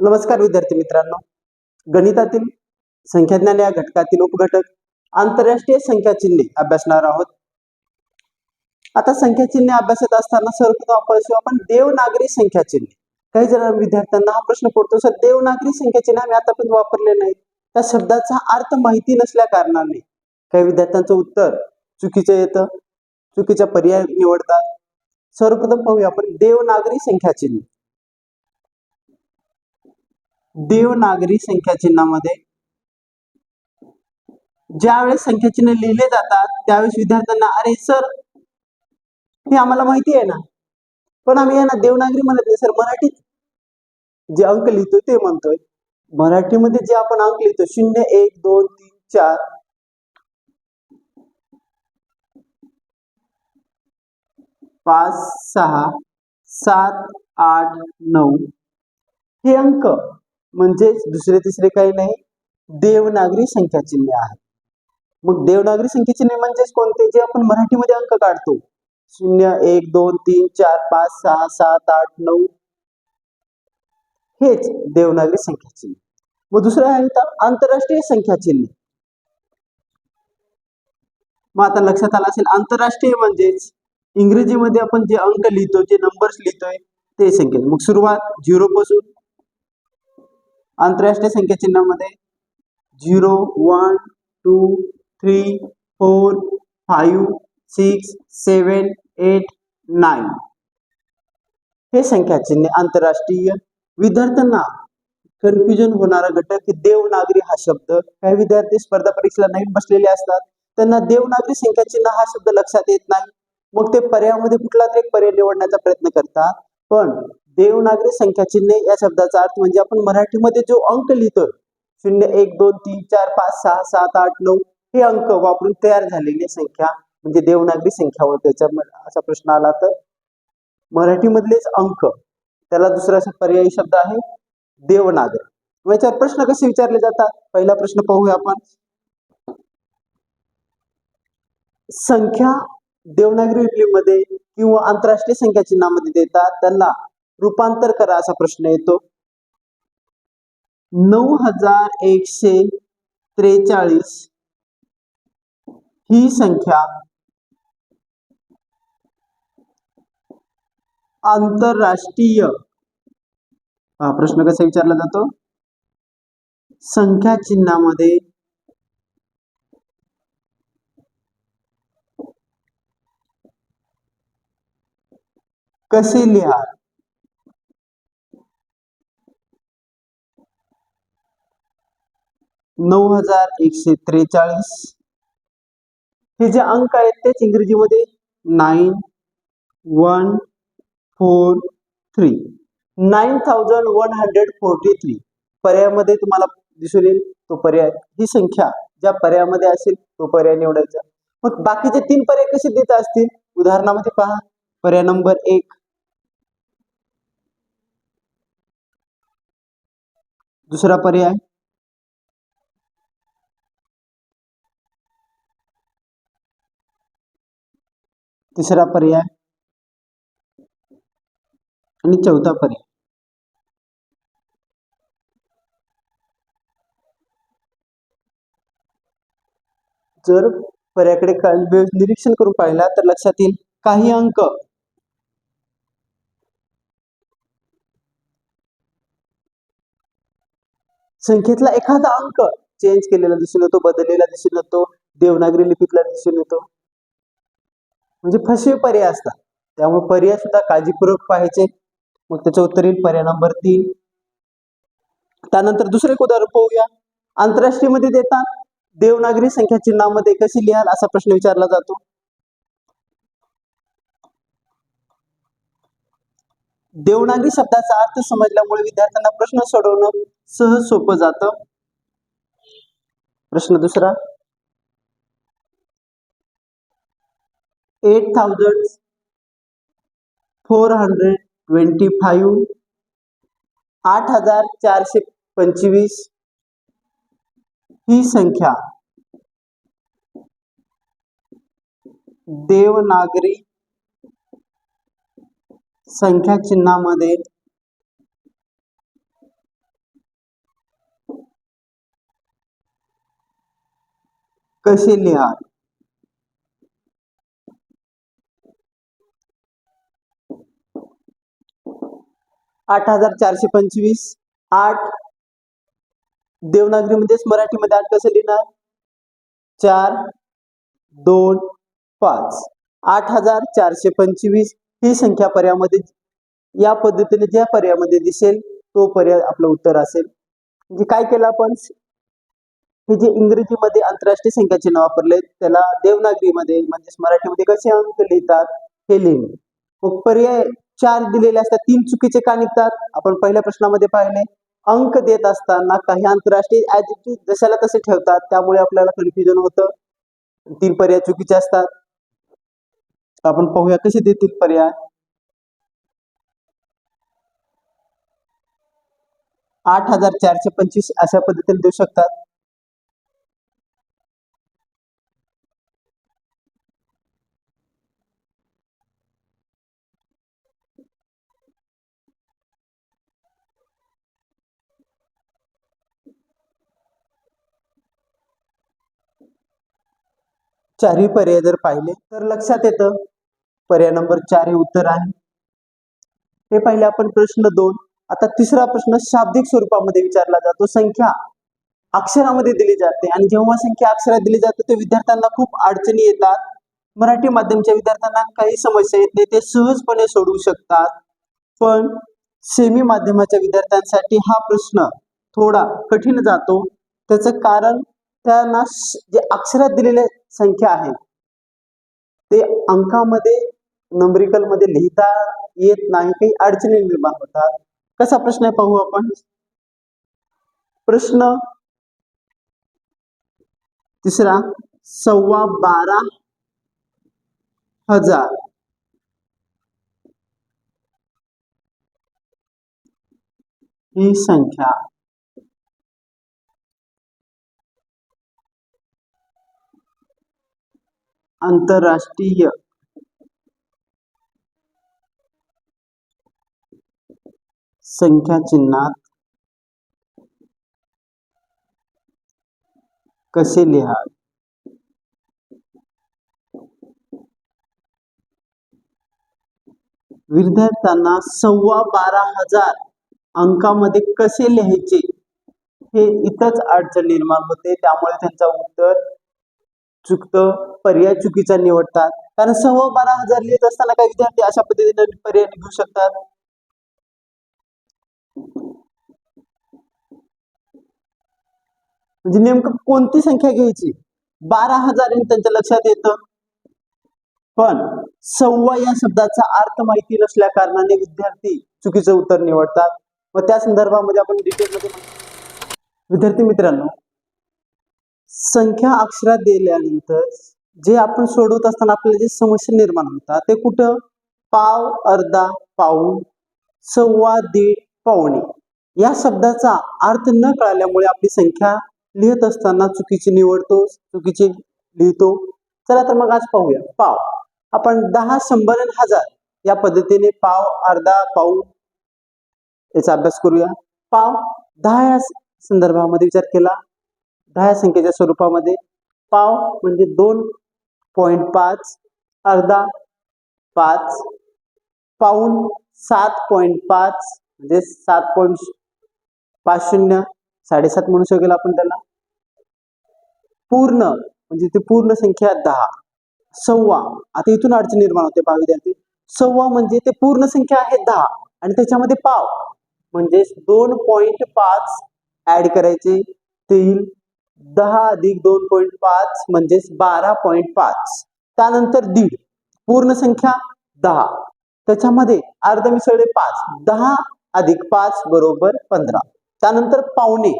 नमस्कार विद्यार्थी मित्रांनो, गणितातील संख्याज्ञान या घटकातील उपघटक आंतरराष्ट्रीय संख्या चिन्हे अभ्यासणार आहोत. आता संख्या चिन्हे अभ्यासत असताना सर्वप्रथम आपण देवनागरी संख्या चिन्हे. काही जण विद्यार्थ्यांना हा प्रश्न पडतो, सर देवनागरी संख्या चिन्ह आम्ही आतापर्यंत वापरले नाही, त्या शब्दाचा अर्थ माहिती नसल्या कारणाने काही विद्यार्थ्यांचं उत्तर चुकीचं येतं, चुकीचा पर्याय निवडतात. सर्वप्रथम पाहूया आपण देवनागरी संख्या चिन्ह. देवनागरी संख्या चिन्हामध्ये ज्यावेळेस संख्या चिन्ह लिहिले जातात त्यावेळेस विद्यार्थ्यांना अरे सर हे आम्हाला माहिती आहे ना, पण आम्ही यांना देवनागरी म्हणत नाही सर, मराठीत जे अंक लिहितो ते म्हणतोय. मराठीमध्ये जे आपण अंक लिहितो 0 1 2 3 4 5 6 7 8 9 हे अंक म्हणजे दुसरे तिसरे काही नाही, देवनागरी संख्या चिन्हे आहे. मग देवनागरी संख्या चिन्हे म्हणजेच कोणते, जे आपण मराठीमध्ये अंक काढतो 0 1 2 3 4 5 6 7 8 9 हेच देवनागरी संख्या चिन्हे. मग दुसरे आहेत आंतरराष्ट्रीय संख्या चिन्हे. मग आता लक्षात आलं असेल, आंतरराष्ट्रीय म्हणजेच इंग्रजीमध्ये आपण जे अंक लिहितो, जे नंबर्स लिहितोय ते संख्या. मग सुरुवात 0 पासून आंतरराष्ट्रीय संख्या चिन्हामध्ये 0 1 2 3 4 5 6 7 8 9 हे संख्या चिन्हे आंतरराष्ट्रीय. विद्यार्थ्यांना कन्फ्युजन होणारा घटक की देवनागरी हा शब्द. काही विद्यार्थी स्पर्धा परीक्षेला नवीन बसलेले असतात, त्यांना देवनागरी संख्या चिन्ह हा शब्द लक्षात येत नाही, मग ते पर्यायामध्ये कुठला तरी एक पर्याय निवडण्याचा प्रयत्न करतात. पण देवनागरी संख्या चिन्हे या शब्दाचा अर्थ म्हणजे आपण मराठीमध्ये जो अंक लिहितोय 0 1 2 3 4 5 6 7 8 9 हे अंक वापरून तयार झालेली संख्या म्हणजे देवनागरी संख्या होते. त्याचा असा प्रश्न आला तर मराठीमधलेच अंक, त्याला दुसरा पर्यायी शब्द आहे देवनागरी. याच्यावर प्रश्न कसे विचारले जातात, पहिला प्रश्न पाहूया आपण. संख्या देवनागरी लिपीमध्ये किंवा आंतरराष्ट्रीय संख्या चिन्हामध्ये देतात, त्यांना रूपांतर करा असा प्रश्न येतो. 9143 ही संख्या आंतरराष्ट्रीय, प्रश्न कसा विचारला जातो, संख्या चिन्हामध्ये कसे लिहा. नऊ 9143 हे जे अंक आहेत तेच इंग्रजीमध्ये 9143 9143 पर्यायामध्ये तुम्हाला दिसून येईल तो पर्याय, ही संख्या ज्या पर्यायामध्ये असेल तो पर्याय निवडायचा. मग बाकीचे 3 पर्याय कसे देत असतील, उदाहरणामध्ये पहा. पर्याय नंबर 1, दुसरा पर्याय, तिसरा पर्याय आणि चौथा पर्याय. जर पर्यायाकडे निरीक्षण करून पाहिला तर लक्षात येईल काही अंक संख्येतला एखादा अंक चेंज केलेला दिसून येतो, बदललेला दिसून येतो, देवनागरी लिपीतला दिसून येतो, म्हणजे फसवे पर्याय असतात. त्यामुळे पर्याय सुद्धा काळजीपूर्वक पाहायचे. मग त्याचं उत्तर येईल पर्याय नंबर 3. त्यानंतर दुसरे एक उदाहरण पाहूया. आंतरराष्ट्रीय मध्ये देतात देवनागरी संख्या चिन्हामध्ये कशी लिहाल असा प्रश्न विचारला जातो. देवनागरी शब्दाचा अर्थ समजल्यामुळे विद्यार्थ्यांना प्रश्न सोडवणं सहज सोपं जातं. प्रश्न दुसरा, 8425 8425 ही संख्या देवनागरी संख्या चिन्हामध्ये कसे लिहाल? 8425. 8 देवनागरीमध्येच मराठीमध्ये 8 कसं लिहिणार? 4 2 5. 8425 ही संख्या पर्यायामध्ये या पद्धतीने ज्या पर्यायामध्ये दिसेल तो पर्याय आपलं उत्तर असेल. म्हणजे काय केलं आपण? हे जे इंग्रजीमध्ये आंतरराष्ट्रीय संख्या चिन्ह वापरले त्याला देवनागरीमध्ये म्हणजे मराठीमध्ये कसे अंक लिहितात हे लिहिणे. मग पर्याय 4 दिलेले असतात, 3 चुकीचे का निघतात? आपण पहिल्या प्रश्नामध्ये पाहिले अंक देत असताना काही आंतरराष्ट्रीय ऍडजेक्टिव्ह जशाला तसे ठेवतात, त्यामुळे आपल्याला कन्फ्युजन होतं. 3 पर्याय चुकीचे असतात. आपण पाहूया कसे देतील पर्याय. 8425 अशा पद्धतीने देऊ शकतात. चारही पर्याय जर पाहिले तर लक्षात येतं पर्याय नंबर 4 हे उत्तर आहे. हे पाहिले आपण प्रश्न 2. आता तिसरा प्रश्न शाब्दिक स्वरूपामध्ये विचारला जातो. संख्या अक्षरामध्ये दिली जाते आणि जेव्हा संख्या अक्षरात दिली जाते ते विद्यार्थ्यांना खूप अडचणी येतात. मराठी माध्यमच्या विद्यार्थ्यांना काही समस्या येत नाही, ते सहजपणे सोडवू शकतात. पण सेमी माध्यमाच्या विद्यार्थ्यांसाठी हा प्रश्न थोडा कठीण जातो. त्याचं कारण त्यांना जे अक्षरात दिलेले संख्या आहेत ते अंकामध्ये नंबरिकल मध्ये लिहिता येत नाही, काही अडचणी निर्माण होतात. कसा प्रश्न आहे पाहू आपण. प्रश्न तिसरा 12,000 ही संख्या आंतरराष्ट्रीय संख्या चिन्हात कसे लिहाल? विद्यार्थ्यांना 12,500 अंकामध्ये कसे लिहायचे हे इथंच अडचण निर्माण होते, त्यामुळे त्यांचं उत्तर चुकतं, पर्याय चुकीचा निवडतात. कारण 12,500 लिहित असताना काही विद्यार्थी अशा पद्धतीने पर्याय निवडू शकतात. म्हणजे नेमकं कोणती संख्या घ्यायची 12,000 त्यांच्या लक्षात येतं, पण 1.25 या शब्दाचा अर्थ माहिती नसल्या कारणाने विद्यार्थी चुकीचं उत्तर निवडतात. व त्या संदर्भामध्ये आपण डिटेलमध्ये विद्यार्थी मित्रांनो, संख्या अक्षरात दिल्यानंतर जे आपण सोडवत असताना आपल्याला जे समस्या निर्माण होतात ते कुठं? पाव, अर्धा, पाऊण, सव्वा, दीड, पावणे या शब्दाचा अर्थ न कळल्यामुळे आपली संख्या लिहित असताना चुकीची निवडतो, चुकीची लिहितो. चला तर मग आज पाहूया. पाव आपण 10, 100 आणि 1000 या पद्धतीने पाव, अर्धा, पाऊण याचा अभ्यास करूया. पाव 10 या संदर्भामध्ये विचार केला, 10 संख्येच्या स्वरूपामध्ये पाव म्हणजे 2.5, अर्धा 5, पाऊण 7.5 म्हणजे 7.50, 7.5 म्हणू शकेल आपण त्याला. पूर्ण म्हणजे ती पूर्ण संख्या 10. सव्वा, आता इथून अडचण निर्माण होते पहा विद्यार्थी. सव्वा म्हणजे ते पूर्ण संख्या आहे 10 आणि त्याच्यामध्ये पाव म्हणजे 2.5 ऍड करायचे, ते येईल 10 अधिक 2.5 म्हणजे 12.5. त्यानंतर दीड, पूर्ण संख्या 10, त्याच्यामध्ये अर्ध मिसळले 5, 10 अधिक 5 बरोबर 15. त्यानंतर पावणे,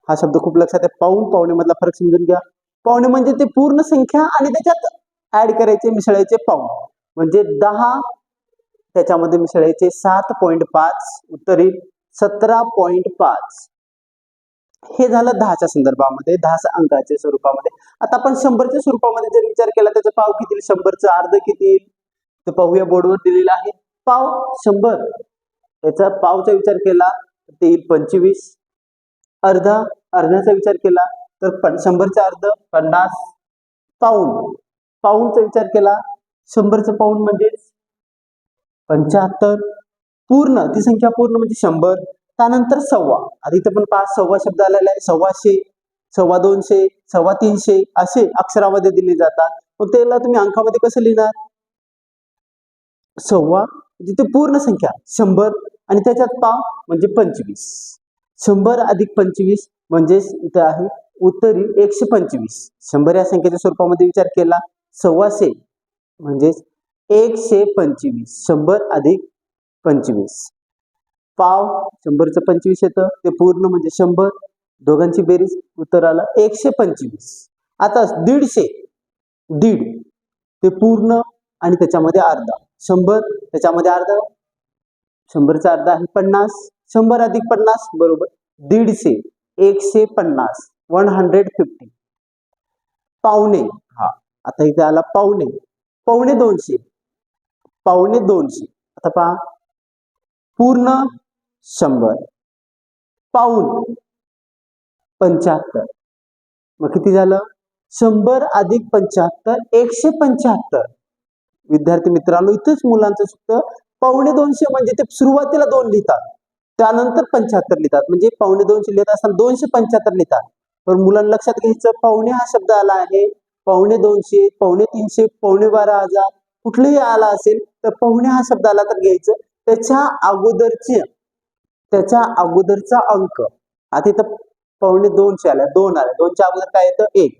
हा शब्द खूप लक्षात आहे. पाऊण पावणे मधला फरक समजून घ्या. पावणे म्हणजे ते पूर्ण संख्या आणि त्याच्यात ऍड करायचे, मिसळायचे पाऊण म्हणजे 10 त्याच्यामध्ये मिसळायचे 7.5, उत्तर येईल 17.5. हे झालं 10च्या संदर्भामध्ये, 10 अंकाच्या स्वरूपामध्ये. आता आपण 100च्या स्वरूपामध्ये जर विचार केला त्याचा पाव किती येईल, 100चं अर्ध किती येईल ते पाहूया. बोर्डवर दिलेला आहे पाव 100, याचा पावचा विचार केला ते येईल 25. अर्धा, अर्ध्याचा विचार केला तर 100चा अर्ध 50 पाऊण. पाऊणचा विचार केला 100चं पाऊण म्हणजे 75. पूर्ण ती संख्या पूर्ण म्हणजे 100. त्यानंतर सव्वा. आता इथे पण 5 सव्वा शब्द आलेला आहे. 125, 225, 325 असे अक्षरामध्ये दिले जातात. मग त्याला तुम्ही अंकामध्ये कसं लिहिणार? सव्वा म्हणजे ते पूर्ण संख्या 100 आणि त्याच्यात पाव म्हणजे 25. 100 अधिक 25 म्हणजे इथे आहे उत्तरी 125. 100 या संख्येच्या स्वरूपामध्ये विचार केला 125 म्हणजे 125. 100 अधिक 25. पाव 100चं 25 येतं, ते पूर्ण म्हणजे 100. दोघांची बेरीज उत्तर आलं 125. आता 150. दीड ते पूर्ण आणि त्याच्यामध्ये अर्धा. 100 त्याच्यामध्ये अर्धा. 100चा अर्धा आहे 50. 100 अधिक 50 बरोबर 150. 150. 150. पावणे. हा आता इथे आला पावणे. पावणे 200. पावणे 200. आता पहा पूर्ण 100 पाऊण 75. मग किती झालं? 100 अधिक 75 175. विद्यार्थी मित्रांनो इथेच मुलांचं चुकतं. पावणे 200 म्हणजे ते सुरुवातीला 2 लिहितात, त्यानंतर 75 लिहितात. म्हणजे पावणे 200 लिहित असताना 275 लिहितात. पण मुलांना लक्षात घ्यायचं पावणे हा शब्द आला आहे. पावणे 200, पावणे 300, पावणे 12,000 कुठलेही आला असेल तर पावणे हा शब्द आला तर घ्यायचं त्याच्या अगोदरचा अंक. आता इथं पावणे 200 आला, 2 आला, 2च्या अगोदर काय येतं 1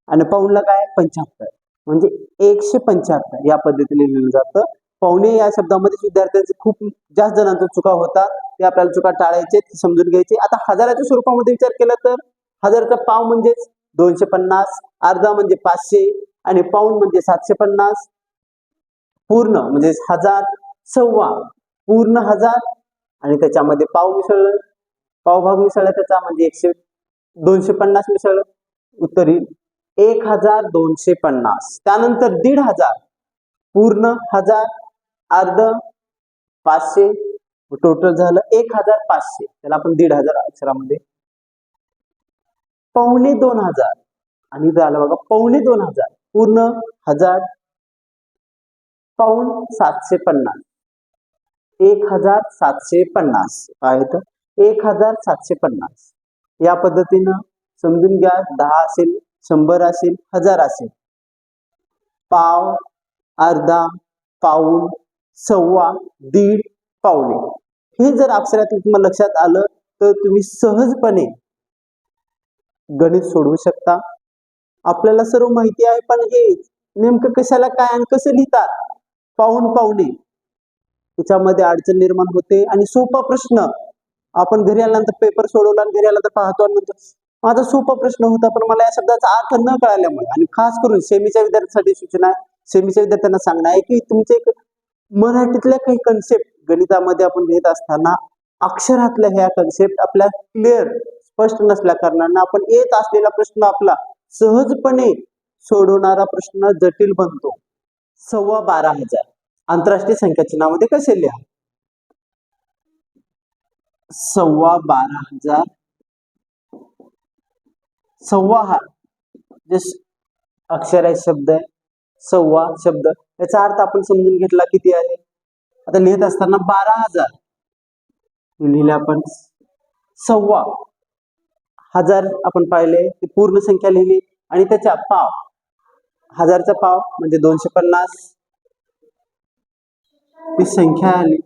आणि पाऊणला काय 75 म्हणजे 175 या पद्धतीने लिहिलं जातं. पावणे या शब्दामध्ये विद्यार्थ्यांचे खूप जास्त जणांच्या चुका होतात, ते आपल्याला चुका टाळायचे, समजून घ्यायचे. आता हजाराच्या स्वरूपामध्ये विचार केला तर 1000चा पाव म्हणजे 250, अर्धा म्हणजे 500 आणि पाऊण म्हणजे 750. पूर्ण म्हणजे 1000, सव्वा पूर्ण 1000 आणि त्याच्यामध्ये पाव मिसळलं, पावभाग मिसळला त्याचा म्हणजे 250 मिसळलं, उत्तर येईल 1250. त्यानंतर 1500. पूर्ण 1000, अर्ध 500, टोटल झालं 1500. त्याला आपण 1500 अक्षरामध्ये. पावणे 2000 आणि झालं बघा पावणे 2000. पूर्ण 1000 पाऊण 750. 1750 आहे तर 1750. या पद्धतीनं समजून घ्या. 10 असेल, 100 असेल, 1000 असेल. पाव, अर्धा, पाऊण, सव्वा, दीड, पावणे हे जर अक्षरातून तुम्हाला लक्षात आलं तर तुम्ही सहजपणे गणित सोडवू शकता. आपल्याला सर्व माहिती आहे, पण हे नेमकं कशाला काय आणि कसं लिहितात पाऊण पावणे त्याच्यामध्ये अडचण निर्माण होते. आणि सोपा प्रश्न आपण घरी आल्यानंतर पेपर सोडवला आणि घरी आल्यानंतर पाहतो आणि म्हणतो माझा सोपा प्रश्न होता पण मला या शब्दाचा अर्थ न कळाल्यामुळे. आणि खास करून सेमीच्या विद्यार्थ्यांसाठी सूचना आहे, सेमीच्या विद्यार्थ्यांना सांगणं आहे की तुमचे मराठीतल्या काही कन्सेप्ट गणितामध्ये आपण लिहित असताना अक्षरातल्या ह्या कन्सेप्ट आपल्या क्लिअर स्पष्ट नसल्या कारणाने आपण येत असलेला प्रश्न आपला सहजपणे सोडवणारा प्रश्न जटिल बनतो. 12,500 आंतरराष्ट्रीय संख्या चिन्हामध्ये कसे लिहा? 12,500. सव्वा हा जे अक्षर आहे शब्द आहे, सव्वा शब्द याचा अर्थ आपण समजून घेतला किती आहे. आता लिहित असताना 12,000 लिहिले आपण. सव्वा हजार आपण पाहिले ती पूर्ण संख्या लिहिली आणि त्याच्या पाव 1000चा पाव म्हणजे 250 ती संख्या आली.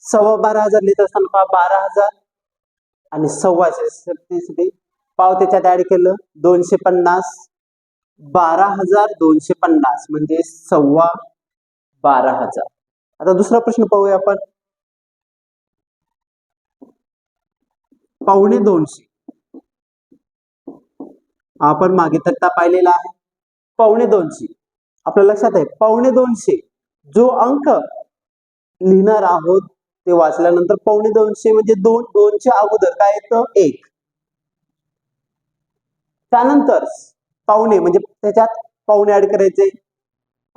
सव्वा 12,000 लिहित असताना 12,000 आणि सव्वाशे पाव त्याच्यात ऍड केलं 250. 12,250 म्हणजे 12,500. आता दुसरा प्रश्न पाहूया आपण. पावणे 200 आपण मागे तक्ता पाहिलेला आहे. पावणे 200 आपल्या लक्षात आहे. पावणे 200 जो अंक लिहिणार आहोत ते वाचल्यानंतर पावणे 200 म्हणजे 2च्या अगोदर काय येतं 1. त्यानंतर पावणे म्हणजे त्याच्यात पाहुणे ऍड करायचे.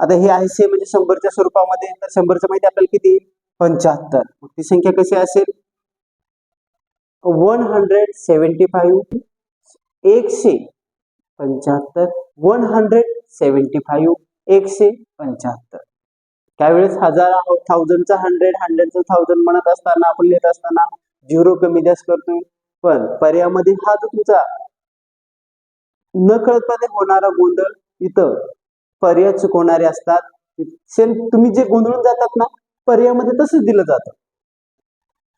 आता हे आहे से म्हणजे 100च्या स्वरूपामध्ये, तर 100च्या माहिती आपल्याला किती 75. मग ती संख्या कशी असेल 175 175 175 175. त्यावेळेस हजार थाउजंडचा 100 100चा 1000 म्हणत असताना आपण लिहित असताना 0 कमी जास्त करतोय, पण पर्यायामध्ये हा जो तुमचा नकळतपणे होणारा गोंधळ इथं पर्याय चुकवणारे असतात. सेम तुम्ही जे गोंधळून जातात ना पर्यायामध्ये तसंच दिलं जातं.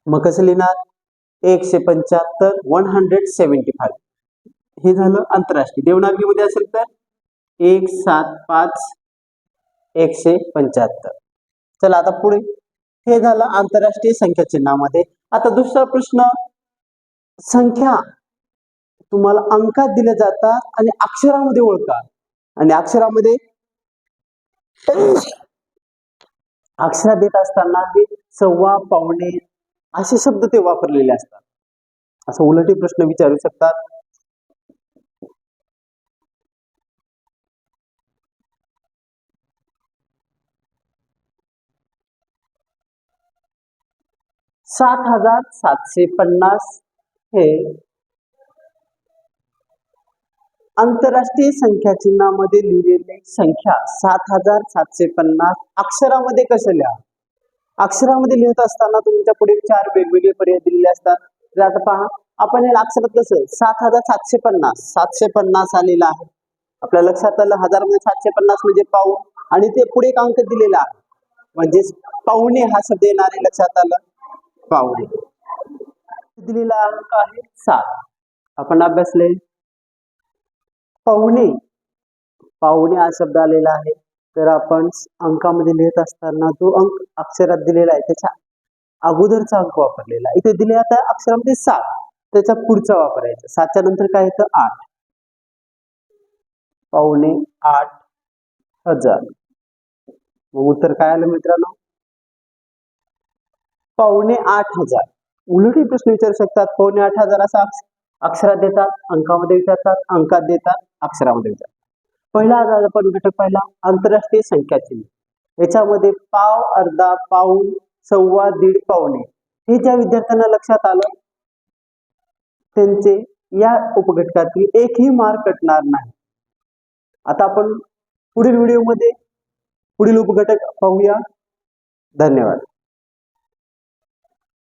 मग कसं लिहिणार 175 175. हे झालं आंतरराष्ट्रीय. देवनागरीमध्ये असेल तर 175 175. चला आता पुढे, हे झालं आंतरराष्ट्रीय संख्या चिन्हामध्ये. आता दुसरा प्रश्न, संख्या तुम्हाला अंकात दिल्या जातात आणि अक्षरामध्ये ओळखा. आणि अक्षरामध्ये अक्षरात देत असताना हे सव्वा पावणे असे शब्द ते वापरलेले असतात. असं उलटी प्रश्न विचारू शकतात. $7,750 हे आंतरराष्ट्रीय संख्या चिन्हामध्ये लिहिलेले संख्या 7,750 अक्षरामध्ये कसं लिहा. अक्षरामध्ये लिहित असताना तुमच्या पुढे 4 वेगवेगळे पर्याय दिलेले असतात. तर आता पहा, आपण याला अक्षरात कसं 7,750 750 आलेला आहे. आपल्या लक्षात आलं 1000 मध्ये 750 म्हणजे पाऊण, आणि ते पुढे एक अंक दिलेला आहे म्हणजे पावणे हा शब्द येणारे. लक्षात आलं पावणे. दिलेला अंक आहे 7. आपण अभ्यासले पावणे पावणे हा शब्द आलेला आहे. तर आपण अंकामध्ये लिहित असताना जो अंक अक्षरात दिलेला आहे त्याच्या अगोदरचा अंक वापरलेला. इथे दिले आता अक्षरामध्ये 7, त्याच्या पुढचा वापरायचा. 7च्या नंतर काय येतं 8. पावणे 8,000. मग उत्तर काय आलं मित्रांनो पावणे 8,000. उलटही प्रश्न विचारू शकतात. पावणे 8,000 असा अक्षरात देतात, अंकामध्ये विचारतात, अंकात देतात, अक्षरामध्ये विचारतात. पहिला आपण घटक पाहिला आंतरराष्ट्रीय संख्या चिन्ह. याच्यामध्ये पाव, अर्धा, पाऊण, सव्वा, दीड, पावणे हे ज्या विद्यार्थ्यांना लक्षात आलं त्यांचे या उपघटकातील एकही मार्क कटणार नाही. आता आपण पुढील व्हिडिओमध्ये पुढील उपघटक पाहूया. धन्यवाद.